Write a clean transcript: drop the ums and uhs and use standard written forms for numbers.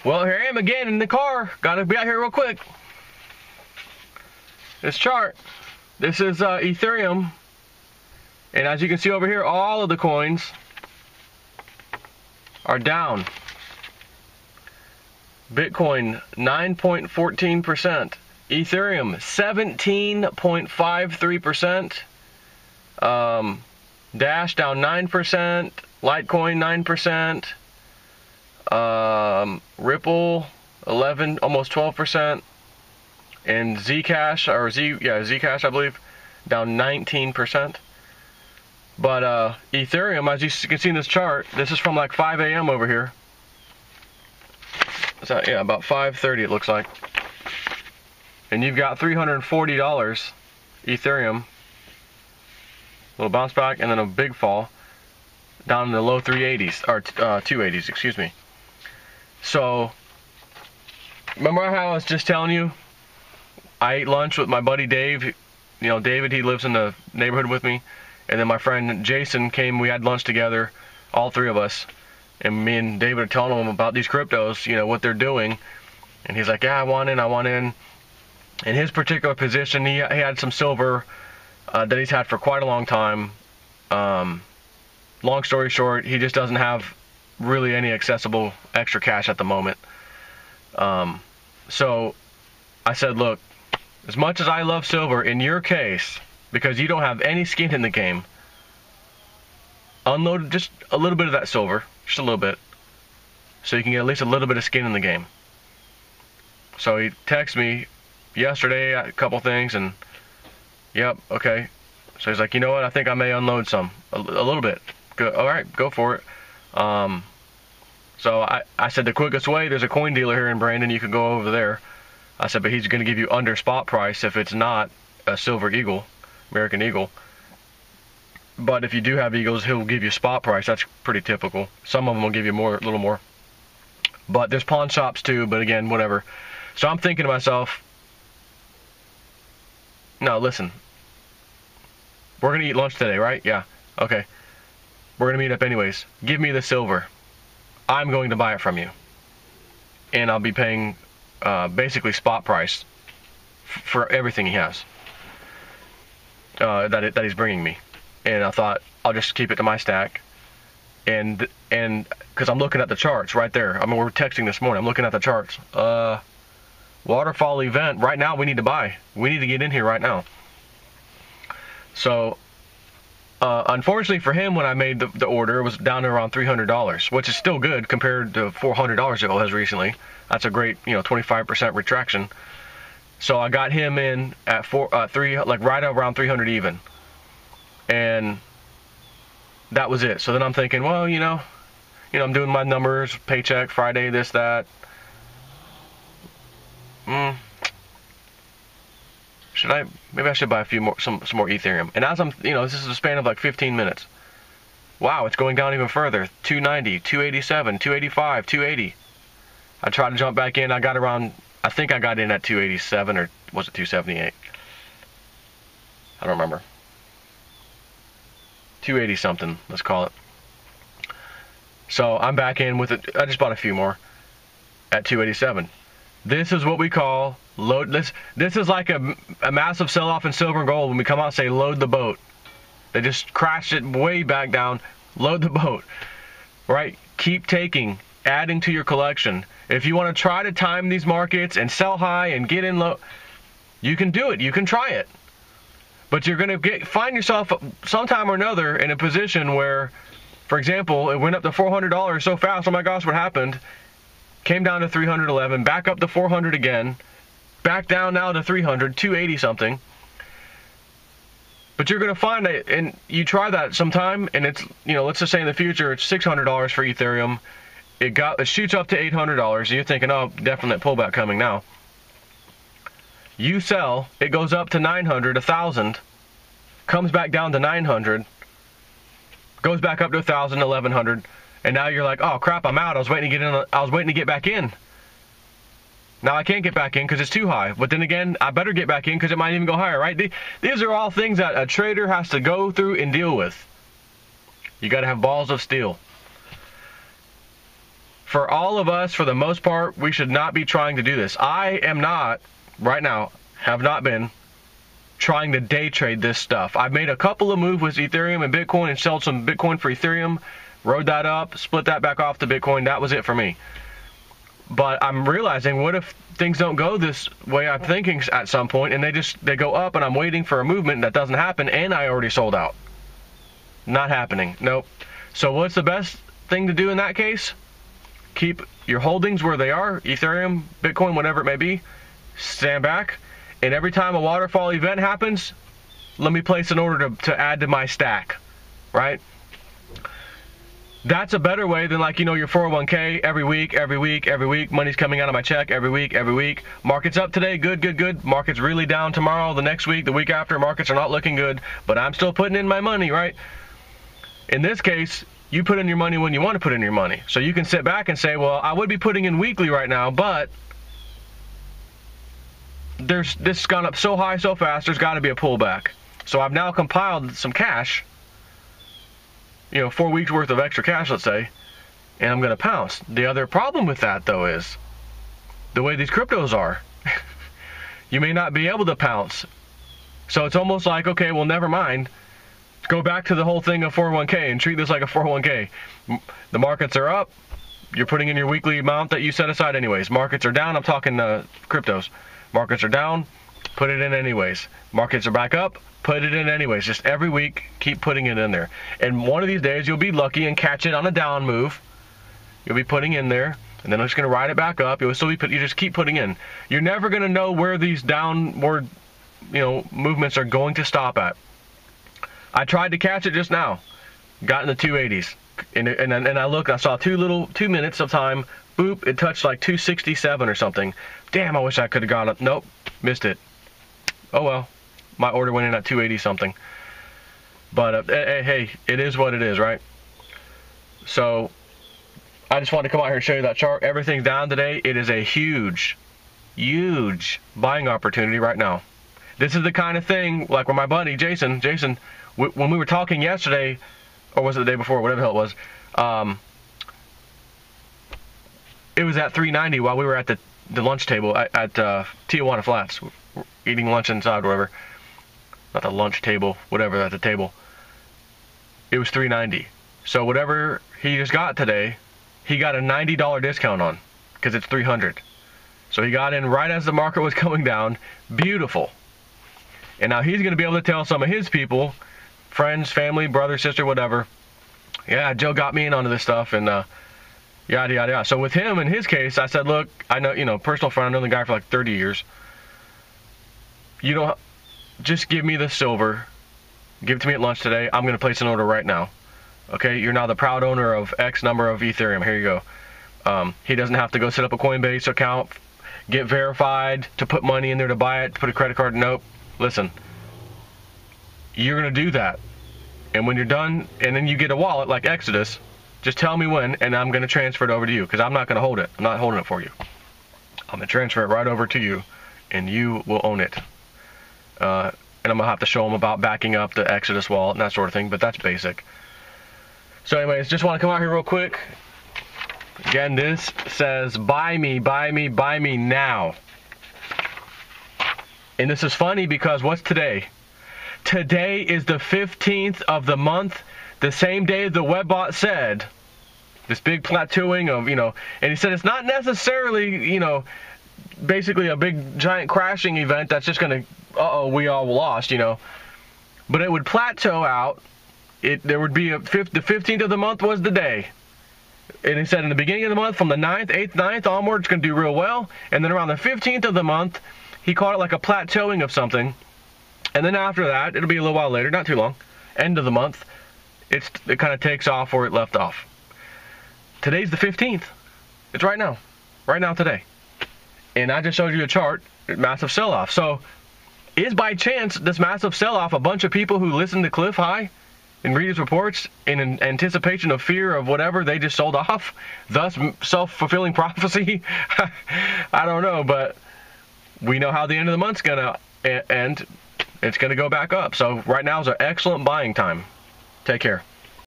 Well, here I am again in the car. Gotta be out here real quick. This chart. This is Ethereum. And as you can see over here, all of the coins are down. Bitcoin, 9.14%. Ethereum, 17.53%. Dash down 9%. Litecoin, 9%. Ripple, 11, almost 12%. And Zcash, Zcash, I believe, down 19%. But Ethereum, as you can see in this chart, this is from like 5 a.m. over here. So, yeah, about 5:30 it looks like. And you've got $340 Ethereum. Little bounce back and then a big fall down in the low 380s, or 280s, excuse me. So, remember how I was just telling you? I ate lunch with my buddy Dave. You know, David, he lives in the neighborhood with me. And then my friend Jason came, we had lunch together, all three of us. And me and David are telling him about these cryptos, you know, what they're doing. And he's like, yeah, I want in. In his particular position, he had some silver that he's had for quite a long time. Long story short, he just doesn't have really any accessible extra cash at the moment. So I said, look, as much as I love silver, in your case, because you don't have any skin in the game, unload just a little bit of that silver, just a little bit, so you can get at least a little bit of skin in the game. So he texted me yesterday a couple things, and yep, okay. So he's like, you know what, I think I may unload some, a little bit. Good. All right, go for it. So I said the quickest way, there's a coin dealer here in Brandon, you can go over there. I said, but he's going to give you under spot price if it's not a silver eagle, American eagle. But if you do have eagles, he'll give you spot price. That's pretty typical. Some of them will give you more, a little more. But there's pawn shops too, but again, whatever. So I'm thinking to myself, no, listen. We're going to eat lunch today, right? Yeah. Okay. We're going to meet up anyways. Give me the silver. I'm going to buy it from you. And I'll be paying basically spot price for everything he has that he's bringing me. And I thought, I'll just keep it to my stack. And because I'm looking at the charts right there. I mean, we're texting this morning. I'm looking at the charts. Waterfall event. Right now, we need to buy. We need to get in here right now. So, unfortunately for him, when I made the order, it was down to around $300, which is still good compared to $400 it was recently. That's a great, 25% retraction. So I got him in at right around 300 even. And that was it. So then I'm thinking, well, I'm doing my numbers, paycheck, Friday, this, that. Maybe I should buy some more Ethereum. And as I'm, this is a span of like 15 minutes. Wow, it's going down even further. 290, 287, 285, 280. I tried to jump back in. I think I got in at 287, or was it 278? I don't remember. 280 something, let's call it. So I'm back in with it. I just bought a few more at 287. This is what we call load. This is like a massive sell-off in silver and gold when we come out and say load the boat. They just crashed it way back down. Load the boat, right? Keep taking, adding to your collection. If you want to try to time these markets and sell high and get in low, you can do it. You can try it. But you're going to find yourself sometime or another in a position where, for example, it went up to $400 so fast. Oh my gosh, what happened? Came down to 311, back up to 400 again, back down now to 300, 280 something. But you're going to find that, and you try that sometime, and it's, let's just say in the future it's $600 for Ethereum. It shoots up to $800, and you're thinking, oh, definite pullback coming now. You sell, it goes up to 900, 1,000, comes back down to 900, goes back up to 1,000, 1,100, and now you're like, oh crap, I'm out. I was waiting to get back in. Now I can't get back in because it's too high. But then again, I better get back in because it might even go higher, right? These are all things that a trader has to go through and deal with. You got to have balls of steel. for all of us, for the most part, we should not be trying to do this. I am not, right now, have not been trying to day trade this stuff. I've made a couple of moves with Ethereum and Bitcoin and sold some Bitcoin for Ethereum, rode that up, split that back off to Bitcoin. That was it for me. But I'm realizing, what if things don't go this way I'm thinking at some point, and they go up, and I'm waiting for a movement that doesn't happen, and I already sold out. Not happening. Nope. So what's the best thing to do in that case? Keep your holdings where they are, Ethereum, Bitcoin, whatever it may be. Stand back, and every time a waterfall event happens, let me place an order to add to my stack, right? That's a better way than, like, your 401k every week, money's coming out of my check every week. Market's up today, good. Market's really down tomorrow, the next week, the week after, markets are not looking good, but I'm still putting in my money, right? In this case, you put in your money when you want to put in your money. So you can sit back and say, well, I would be putting in weekly right now, but this has gone up so high so fast, there's got to be a pullback. So I've now compiled some cash, 4 weeks worth of extra cash, let's say, and I'm going to pounce. The other problem with that, though, is the way these cryptos are. You may not be able to pounce. So it's almost like, okay, well, never mind. Go back to the whole thing of 401k and treat this like a 401k. The markets are up. You're putting in your weekly amount that you set aside anyways. Markets are down. I'm talking cryptos. Markets are down. Put it in anyways. Markets are back up. Put it in anyways. Just every week, keep putting it in there. And one of these days, you'll be lucky and catch it on a down move. You'll be putting in there, and then it's going to ride it back up. You'll still be you just keep putting in. You're never going to know where these downward, movements are going to stop at. I tried to catch it just now. Got in the 280s. And I looked, I saw 2 minutes of time. Boop, it touched like 267 or something. Damn, I wish I could have got it. Nope, missed it. Oh well. My order went in at 280 something. But hey, it is what it is, right? So I just wanted to come out here and show you that chart. Everything's down today. It is a huge buying opportunity right now. This is the kind of thing, like with my buddy Jason, when we were talking yesterday, or was it the day before, whatever the hell it was, it was at 390 while we were at the lunch table at Tijuana Flats, eating lunch inside, whatever. Not the lunch table, whatever, at the table. It was 390. So whatever he just got today, he got a $90 discount on, because it's 300. So he got in right as the market was going down. Beautiful. And now he's going to be able to tell some of his people, friends, family, brother, sister, whatever, yeah, Joe got me in onto this stuff, and yada, yada, yada. So with him, in his case, I said, look, I know, personal friend, I know the guy for like 30 years. Just give me the silver. Give it to me at lunch today. I'm going to place an order right now. Okay, you're now the proud owner of X number of Ethereum. Here you go. He doesn't have to go set up a Coinbase account, get verified, to put money in there to buy it, to put a credit card. Nope. Listen, you're going to do that. And when you're done, and then you get a wallet like Exodus, just tell me when, and I'm going to transfer it over to you, because I'm not going to hold it. I'm not holding it for you. I'm going to transfer it right over to you, and you will own it. And I'm going to have to show them about backing up the Exodus wallet and that sort of thing, but that's basic. So anyways, just want to come out here real quick. Again, this says, buy me now. And this is funny because what's today? Today is the 15th of the month, the same day the webbot said, this big plateauing of, and he said it's not necessarily, basically a big giant crashing event that's just going to, we all lost, but it would plateau out. There would be the 15th of the month was the day. And he said in the beginning of the month, from the 9th, 8th, 9th onward, it's going to do real well. And then around the 15th of the month, he called it like a plateauing of something. And then after that, it'll be a little while later, not too long, end of the month, it kind of takes off where it left off. Today's the 15th. It's right now today. And I just showed you a chart, massive sell-off. So is by chance this massive sell-off a bunch of people who listened to Cliff High and read his reports in anticipation of fear of whatever they just sold off, thus self-fulfilling prophecy? I don't know, but we know how the end of the month's going to end. It's going to go back up. So right now is an excellent buying time. Take care.